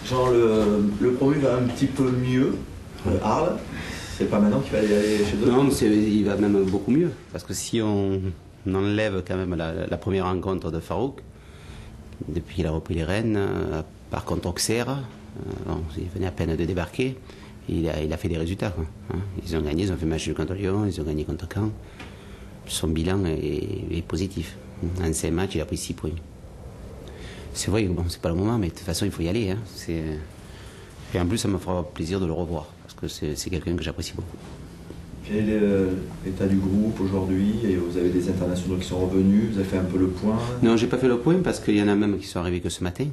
Jean, le promu va un petit peu mieux. Arles, c'est pas maintenant qu'il va y aller chez eux? Non, il va même beaucoup mieux. Parce que si on enlève quand même la première rencontre de Farouk, depuis qu'il a repris les rênes, par contre Auxerre, il venait à peine de débarquer, il a fait des résultats. Quoi, hein. Ils ont gagné, ils ont fait match contre Lyon, ils ont gagné contre Caen. Son bilan est positif. En 5 matchs, il a pris 6 points. C'est vrai que bon, c'est pas le moment, mais de toute façon, il faut y aller. Hein. Et en plus, ça me fera plaisir de le revoir, parce que c'est quelqu'un que j'apprécie beaucoup. Quel est l'état du groupe aujourd'hui? Et vous avez des internationaux qui sont revenus, vous avez fait un peu le point? Non, j'ai pas fait le point, parce qu'il y en a même qui sont arrivés que ce matin.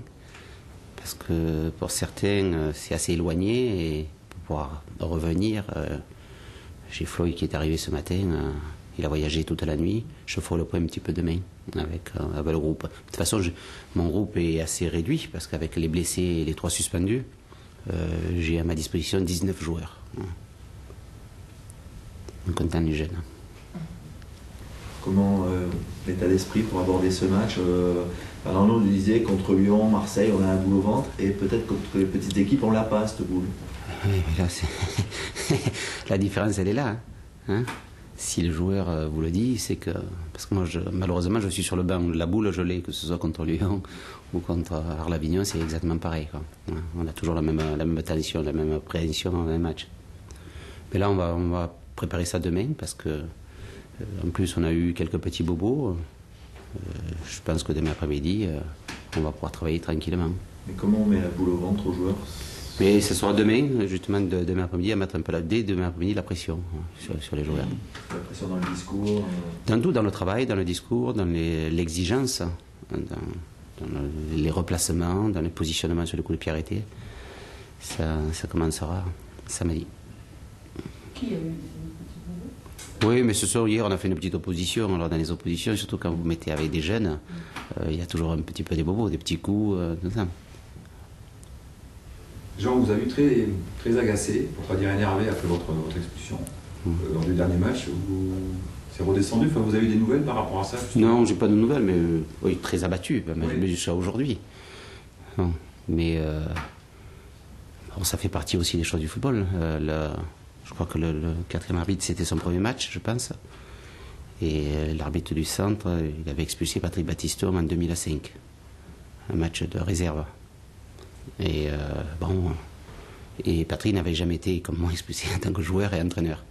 Parce que pour certains, c'est assez éloigné, et pour pouvoir revenir, j'ai Floyd qui est arrivé ce matin, il a voyagé toute la nuit, je ferai le point un petit peu demain avec le groupe. De toute façon, mon groupe est assez réduit, parce qu'avec les blessés et les 3 suspendus, j'ai à ma disposition 19 joueurs. On content du jeune. Comment l'état d'esprit pour aborder ce match? Alors nous, on disait contre Lyon, Marseille, on a un boule au ventre, et peut-être contre les petites équipes, on l'a pas, cette boule. Oui, mais là, la différence, elle est là. Hein, si le joueur vous le dit, c'est que... Parce que moi, malheureusement, je suis sur le banc. La boule, je l'ai, que ce soit contre Lyon ou contre Arles-Avignon, c'est exactement pareil. Quoi. On a toujours la même tension, la même appréhension dans les matchs. Mais là, on va préparer ça demain, parce que en plus, on a eu quelques petits bobos. Je pense que demain après-midi, on va pouvoir travailler tranquillement. Mais comment on met la boule au ventre aux joueurs? Mais ce sera demain, justement, demain après-midi, à mettre un peu dès demain après-midi la pression sur les joueurs. La pression dans le discours? Dans tout, dans le travail, dans le discours, dans l'exigence, dans les replacements, dans les positionnements sur les coups de pied arrêtés. Ça commencera samedi. Qui a eu des petits bobos? Oui, mais ce soir, hier, on a fait une petite opposition. Alors, dans les oppositions, surtout quand vous mettez avec des jeunes, il y a toujours un petit peu des bobos, des petits coups, tout ça. Jean, vous avez vu très agacé, pour ne pas dire énervé, après votre expulsion. Lors du dernier match, c'est redescendu. Enfin, vous avez des nouvelles par rapport à ça? Non, j'ai pas de nouvelles, mais oui, très abattu, même jusqu'à aujourd'hui. Mais bon, ça fait partie aussi des choses du football. Je crois que le 4e arbitre, c'était son premier match, je pense. Et l'arbitre du centre, il avait expulsé Patrick Battiston en 2005. Un match de réserve. Et bon, et Patrick n'avait jamais été, comme moi, expulsé en tant que joueur et entraîneur.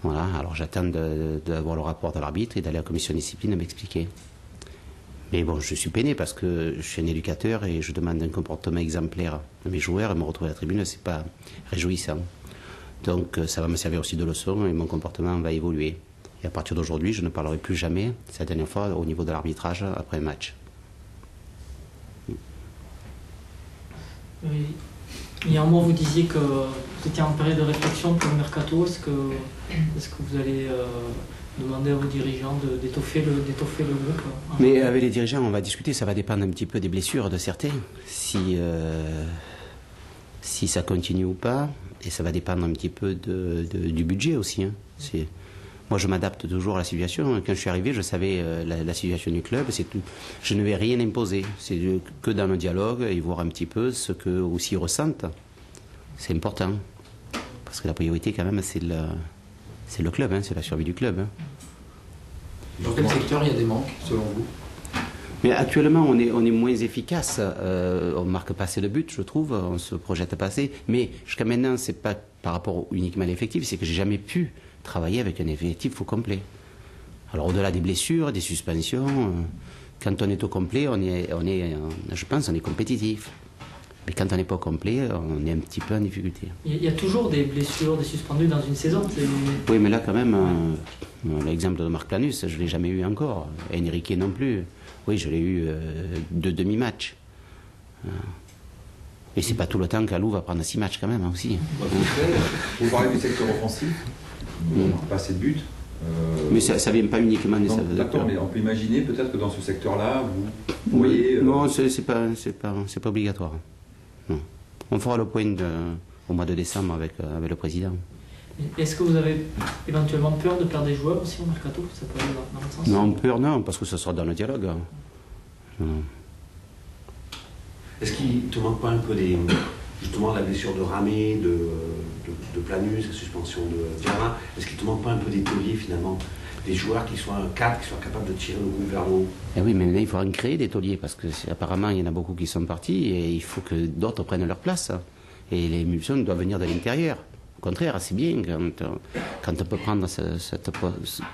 Voilà, alors j'attends d'avoir le rapport de l'arbitre et d'aller à la commission de discipline m'expliquer. Mais bon, je suis peiné parce que je suis un éducateur et je demande un comportement exemplaire à mes joueurs, et me retrouver à la tribune, c'est pas réjouissant. Donc ça va me servir aussi de leçon et mon comportement va évoluer. Et à partir d'aujourd'hui, je ne parlerai plus jamais, c'est la dernière fois, au niveau de l'arbitrage après un match. Oui. Il y a un mois, vous disiez que vous étiez en période de réflexion pour le mercato. Est-ce que vous allez demander à vos dirigeants d'étoffer le groupe? Mais avec les dirigeants, on va discuter. Ça va dépendre un petit peu des blessures de certains. Si ça continue ou pas. Et ça va dépendre un petit peu du budget aussi. Hein. Moi, je m'adapte toujours à la situation. Quand je suis arrivé, je savais la situation du club. Je ne vais rien imposer. C'est que dans le dialogue et voir un petit peu ce qu'eux aussi ressentent. C'est important. Parce que la priorité, quand même, c'est le club. Hein, c'est la survie du club. Hein. Dans quel secteur il y a des manques, selon vous? Mais actuellement, on est moins efficace. On ne marque pas assez de buts, je trouve. On se projette pas assez. Mais jusqu'à maintenant, c'est pas par rapport uniquement à l'effectif. C'est que j'ai jamais pu travailler avec un effectif au complet. Alors au-delà des blessures, des suspensions, quand on est au complet, je pense on est compétitif. Mais quand on n'est pas au complet, on est un petit peu en difficulté. Il y a toujours des blessures, des suspendus dans une saison. Oui, mais là quand même, l'exemple de Marc Planus, je ne l'ai jamais eu encore. Enrique non plus. Oui, je l'ai eu de demi-match. Et c'est pas tout le temps qu'Alou va prendre 6 matchs quand même hein, aussi. Vous parlez du secteur offensif, pas assez de buts. Mais ça vient pas uniquement des... D'accord, mais on peut imaginer peut-être que dans ce secteur-là, vous voyez... Non, c'est pas obligatoire. Non. On fera le point au mois de décembre avec le président. Est-ce que vous avez éventuellement peur de perdre des joueurs aussi au mercato? Ça peut aller dans le sens? Non, peur non, parce que ce sera dans le dialogue. Non. Est-ce qu'il te manque pas un peu justement la blessure de Ramé, de Planus, la suspension de Diarra? Est-ce qu'il te manque pas un peu des tauliers finalement? Des joueurs qui soient un 4, qui soient capables de tirer le groupe vers le haut? Eh oui, mais maintenant il faut en créer des tauliers parce que apparemment il y en a beaucoup qui sont partis et il faut que d'autres prennent leur place. Et l'émulsion doit venir de l'intérieur. Au contraire, c'est bien quand on peut prendre cette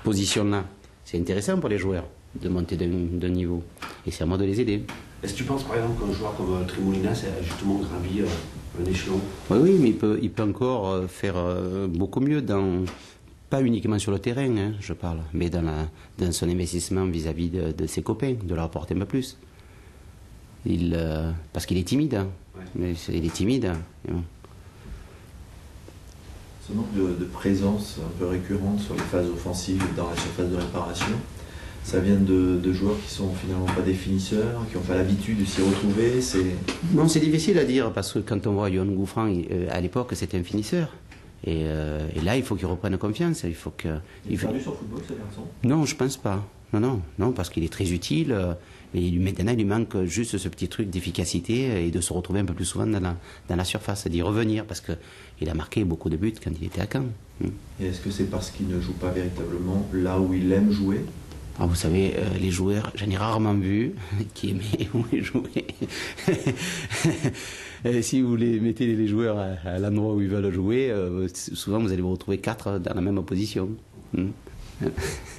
position-là. C'est intéressant pour les joueurs de monter d'un niveau. Et c'est à moi de les aider. Est-ce que tu penses par exemple qu'un joueur comme Tremolinas a justement gravi un échelon? Oui, oui, mais il peut encore faire beaucoup mieux pas uniquement sur le terrain, hein, je parle, mais dans son investissement vis-à-vis de ses copains, de leur apporter un peu plus. Parce qu'il est timide. Hein. Ouais. Il est timide. Hein. Ce manque de présence un peu récurrente sur les phases offensives dans la surface de réparation, ça vient de joueurs qui sont finalement pas des finisseurs, qui n'ont pas l'habitude de s'y retrouver. Non, c'est difficile à dire parce que quand on voit Johan Gouffran, à l'époque, c'était un finisseur. Et là, il faut qu'il reprenne confiance. Il est perdu sur le football, ce garçon? Non, je pense pas. Non, parce qu'il est très utile. Et maintenant, il lui manque juste ce petit truc d'efficacité et de se retrouver un peu plus souvent dans la surface, d'y revenir, parce qu'il a marqué beaucoup de buts quand il était à Caen. Et est-ce que c'est parce qu'il ne joue pas véritablement là où il aime jouer? Ah, vous savez, les joueurs, j'en ai rarement vu qui aimaient jouer. Si vous mettez les joueurs à l'endroit où ils veulent jouer, souvent vous allez vous retrouver 4 dans la même position. Ouais,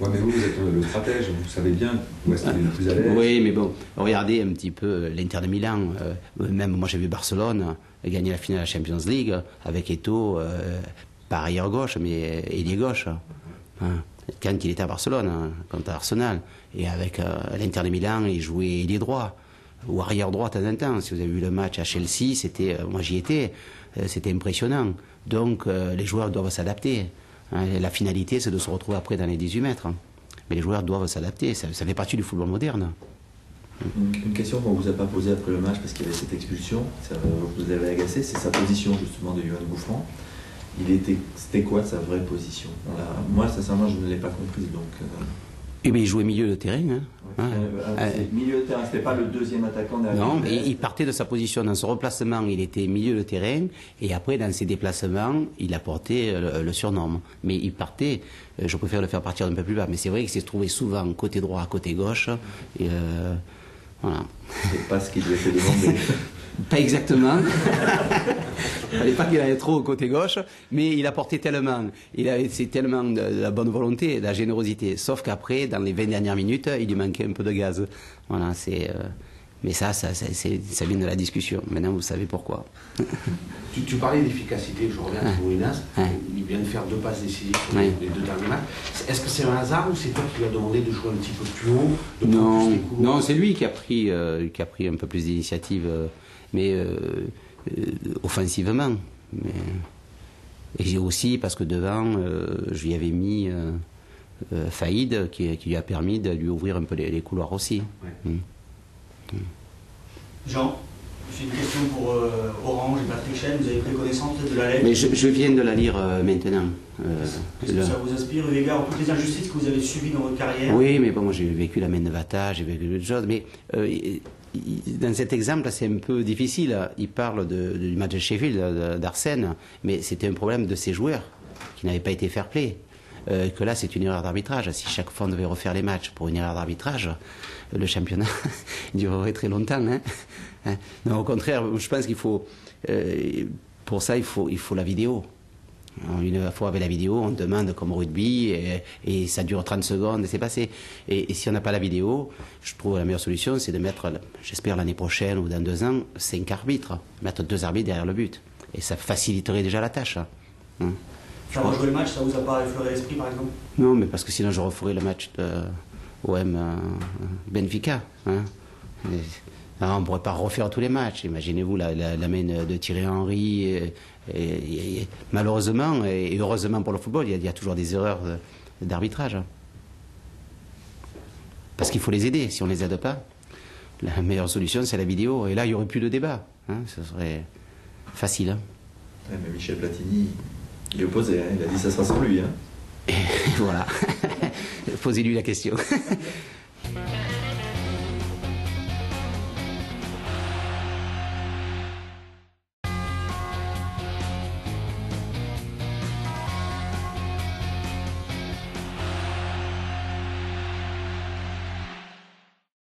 mais vous êtes le stratège, vous savez bien où est-ce qu'il est le plus à l'aise. Oui, mais bon, regardez un petit peu l'Inter de Milan. Même moi, j'ai vu Barcelone gagner la finale de la Champions League avec Eto'o, pas arrière gauche, mais ailier gauche. Quand il était à Barcelone, contre Arsenal. Et avec l'Inter de Milan, il jouait ailier droit ou arrière droit de temps en temps. Si vous avez vu le match à Chelsea, moi j'y étais, c'était impressionnant. Donc les joueurs doivent s'adapter. La finalité, c'est de se retrouver après dans les 18 mètres. Mais les joueurs doivent s'adapter, ça fait partie du football moderne. Une question qu'on ne vous a pas posée après le match, parce qu'il y avait cette expulsion, ça vous avait agacé, c'est sa position justement de Johan Gouffran. C'était quoi sa vraie position? Moi, sincèrement, je ne l'ai pas comprise. Il jouait milieu de terrain. Milieu de terrain, c'était pas le deuxième attaquant derrière. Non, mais il partait de sa position. Dans son replacement, il était milieu de terrain. Et après, dans ses déplacements, il apportait le surnom. Mais il partait, je préfère le faire partir d'un peu plus bas. Mais c'est vrai qu'il s'est trouvé souvent côté droit, côté gauche. Et voilà. C'est pas ce qu'il lui a fait demander. Pas exactement. Il ne fallait pas qu'il aille trop au côté gauche, mais il apportait tellement. C'est tellement de la bonne volonté, de la générosité. Sauf qu'après, dans les 20 dernières minutes, il lui manquait un peu de gaz. Voilà, mais ça vient de la discussion. Maintenant, vous savez pourquoi. Tu parlais d'efficacité, je reviens à Moulinas. Il vient de faire 2 passes décisives sur les 2 derniers matchs. Est-ce que c'est un hasard ou c'est toi qui lui as demandé de jouer un petit peu plus haut? Non, c'est lui qui a pris un peu plus d'initiative, mais offensivement. Et aussi parce que devant, je lui avais mis Faïd qui lui a permis de lui ouvrir un peu les couloirs aussi. Ouais. Jean, j'ai une question pour Orange et Patrick Chen. Vous avez pris connaissance de la lettre? Mais je viens de la lire maintenant. Est-ce que ça vous inspire, eu égard à toutes les injustices que vous avez subies dans votre carrière? Oui, mais bon, moi j'ai vécu la main de Vata, j'ai vécu d'autres choses. Mais dans cet exemple, c'est un peu difficile. Il parle du match de Sheffield, d'Arsène, mais c'était un problème de ses joueurs qui n'avaient pas été fair-play. Que là, c'est une erreur d'arbitrage. Si chaque fois on devait refaire les matchs pour une erreur d'arbitrage, le championnat durerait très longtemps. Non, au contraire, je pense qu'il faut, pour ça, il faut la vidéo. Une fois avec la vidéo, on demande comme au rugby, et ça dure 30 secondes, et c'est passé. Et si on n'a pas la vidéo, je trouve la meilleure solution, c'est de mettre, j'espère l'année prochaine ou dans 2 ans, 5 arbitres, mettre 2 arbitres derrière le but. Et ça faciliterait déjà la tâche. Faire rejouer le match, ça vous a pas effleuré l'esprit, par exemple? Non, mais parce que sinon je referais le match de OM Benfica. Alors, on ne pourrait pas refaire tous les matchs. Imaginez-vous la main de Thierry Henry. Et malheureusement, et heureusement pour le football, il y a toujours des erreurs d'arbitrage. Parce qu'il faut les aider. Si on ne les aide pas, la meilleure solution, c'est la vidéo. Et là, il n'y aurait plus de débat. Ce serait facile. Ouais, mais Michel Platini, il est opposé. Il a dit que ça sera sans lui. Et voilà. Posez-lui la question.